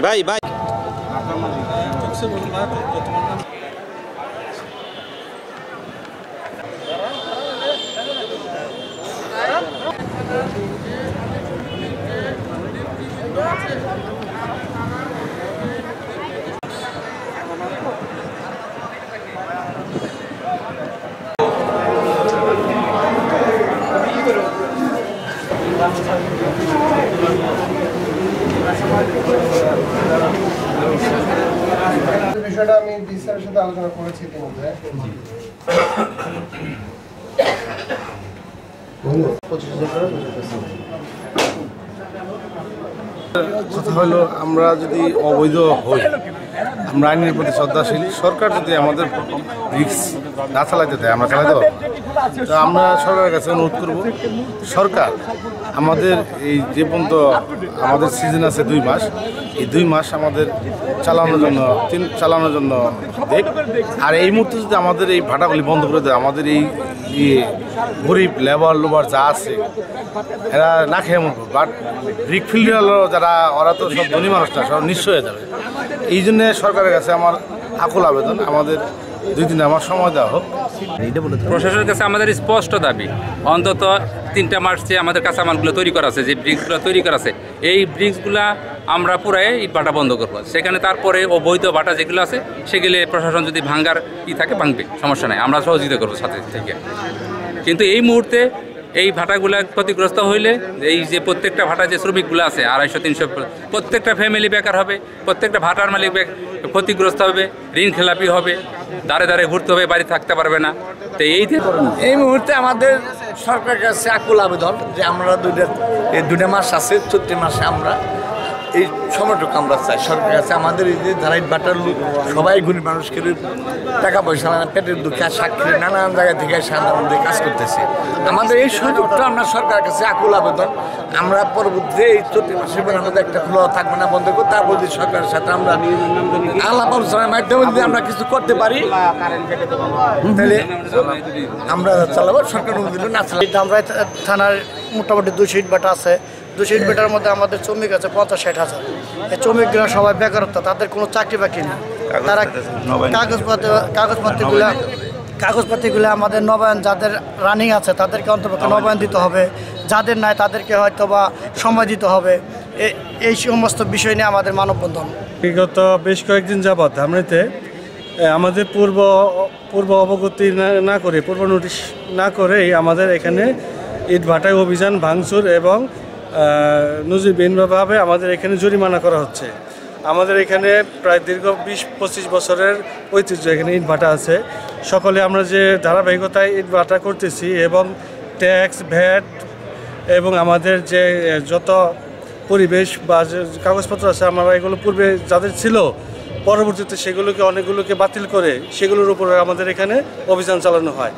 ভাই ভাই বিষয়টা আমি ডিসির সাথে আলোচনা করেছি ইতিমধ্যে। কথা হলো আমরা যদি অবৈধ হই, আমরা আইনের প্রতি শ্রদ্ধাশীল, সরকার যদি আমাদের রিস্ক না চালাইতে দেয় আমরা চালাতে পারবো। তো আমরা সরকারের কাছে অনুরোধ করব, সরকার আমাদের এই যে পর্যন্ত আমাদের সিজন আছে 2 মাস, এই 2 মাস আমাদের চালানোর জন্য দেখ। আর এই মুহূর্তে যদি আমাদের এই ভাটাগুলি বন্ধ করে দেয়, আমাদের এই গরিব লেবার লোবার যা আছে এরা না খেয়ে মরবো। বাট ব্রিক ফিল্ডার যারা, ওরা তো সব ধনী মানুষ না, সব নিঃস্ব হয়ে যাবে। এই জন্যে সরকারের কাছে আমার আকুল আবেদন, আমাদের 2 দিন আমার সময় দেওয়া হোক। প্রশাসনের কাছে আমাদের স্পষ্ট দাবি, অন্তত 3টা মার্চে আমাদের কাঁচামালগুলো তৈরি করা আছে, যে ব্রিক্সগুলো তৈরি করা আছে, এই ব্রিক্সগুলা আমরা পুরাই ইট ভাটা বন্ধ করবো। সেখানে তারপরে অবৈধ ভাটা যেগুলো আছে সেগুলো প্রশাসন যদি ভাঙ্গার থাকে ভাঙবে, সমস্যা নাই, আমরা সহযোগিতা করবো সাথে থেকে। কিন্তু এই মুহূর্তে এই ভাটাগুলা ক্ষতিগ্রস্ত হইলে এই যে প্রত্যেকটা ভাটা যে শ্রমিকগুলো আছে 250-300, প্রত্যেকটা ফ্যামিলি বেকার হবে, প্রত্যেকটা ভাটার মালিক ক্ষতিগ্রস্ত হবে, ঋণ খেলাপি হবে, দাঁড়ে দাঁড়ে ঘুরতে হবে, বাড়ি থাকতে পারবে না। তো এই মুহূর্তে আমাদের সরকারের কাছে আকুল আবেদন যে আমরা 2 মাস আছে, 34 মাসে আমরা এই সময়টুকু আমরা চাই সরকারের কাছে। আমাদের এই যে যারা ইটভাটার লোক সবাই গরিব মানুষকে টাকা পয়সা না, পেটের দুঃখে সাক্ষী নানান জায়গা থেকে আমাদের কাজ করতেছে। আমাদের এই সুযোগটা আমরা সরকারের কাছে আকুল আবেদন, আমরা পরবর্তীতে এই 34 মাসের পর আমাদের একটা খোলা থাকবে না, বন্ধ করবো। তারপর যদি সরকারের সাথে আমরা আলাপ আলোচনার মাধ্যমে যদি আমরা কিছু করতে পারি তাহলে আমরা চালাবো, সরকার দিলে না চালাবো। আমরা থানার মোটামুটি 200 ইটভাটা আছে, 200 ইটভাটার মধ্যে আমাদের শ্রমিক আছে 50-60 হাজার। এই শ্রমিকগুলো সবাই বেকারত্ব, তাদের কোনো চাকরি বাকরি নেই। তারা কাগজপত্রগুলো আমাদের নবায়ন, যাদের রানিং আছে তাদেরকে অন্তর্ভুক্ত নবায়ন দিতে হবে, যাদের নাই তাদেরকে হয়তো বা সময় দিতে হবে। এই সমস্ত বিষয় নিয়ে আমাদের মানববন্ধন। বিগত বেশ কয়েকদিন যাবৎ ধামরাইতে আমাদের পূর্ব অবগতি না করে, পূর্ব নোটিশ না করেই আমাদের এখানে ইটভাটায় অভিযান, ভাঙচুর এবং নজিরবিহীনভাবে আমাদের এখানে জরিমানা করা হচ্ছে। আমাদের এখানে প্রায় দীর্ঘ 20-25 বছরের ঐতিহ্য এখানে ইটভাটা আছে। সকলে আমরা যে ধারাবাহিকতায় ইটভাটা করতেছি এবং ট্যাক্স, ভ্যাট এবং আমাদের যে যত পরিবেশ বা কাগজপত্র আছে, আমরা এগুলো পূর্বে যাদের ছিল পরবর্তীতে সেগুলোকে অনেকগুলোকে বাতিল করে সেগুলোর উপরে আমাদের এখানে অভিযান চালানো হয়।